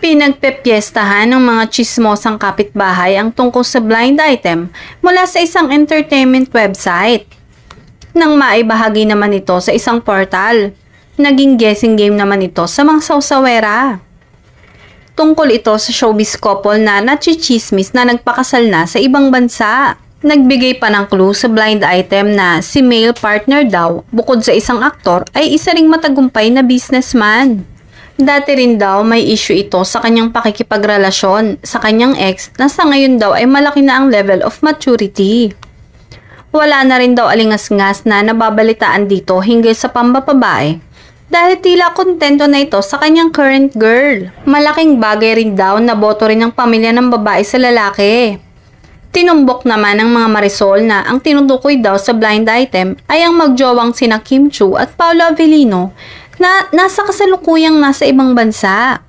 Pinagpepiestahan ng mga tsismosang kapitbahay ang tungkol sa blind item mula sa isang entertainment website. Nang maibahagi naman ito sa isang portal, naging guessing game naman ito sa mga sawsawera. Tungkol ito sa showbiz couple na nachichismis na nagpakasal na sa ibang bansa. Nagbigay pa ng clue sa blind item na si male partner daw, bukod sa isang aktor, ay isa ring matagumpay na businessman. Dati rin daw may issue ito sa kanyang pakikipagrelasyon sa kanyang ex na sa ngayon daw ay malaki na ang level of maturity. Wala na rin daw alingas-ngas na nababalitaan dito hinggil sa pambababae dahil tila kontento na ito sa kanyang current girl. Malaking bagay rin daw na boto rin ng pamilya ng babae sa lalaki. Tinumbok naman ng mga Marisol na ang tinutukoy daw sa blind item ay ang magjowang sina Kim Chiu at Paolo Avellino na nasa kasalukuyang nasa ibang bansa.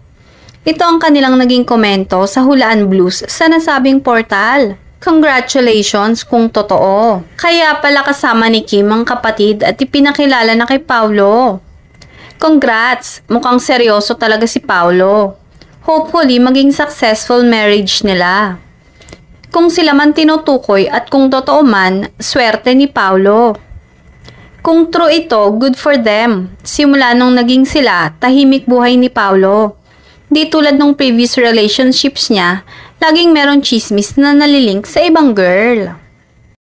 Ito ang kanilang naging komento sa Hulaan Blues sa nasabing portal. Congratulations kung totoo. Kaya pala kasama ni Kim ang kapatid at ipinakilala na kay Paolo. Congrats! Mukhang seryoso talaga si Paolo. Hopefully maging successful marriage nila. Kung sila man tinutukoy at kung totoo man, swerte ni Paolo. Kung true ito, good for them. Simula nung naging sila, tahimik buhay ni Paolo. Di tulad nung previous relationships niya, laging merong chismis na nalilink sa ibang girl.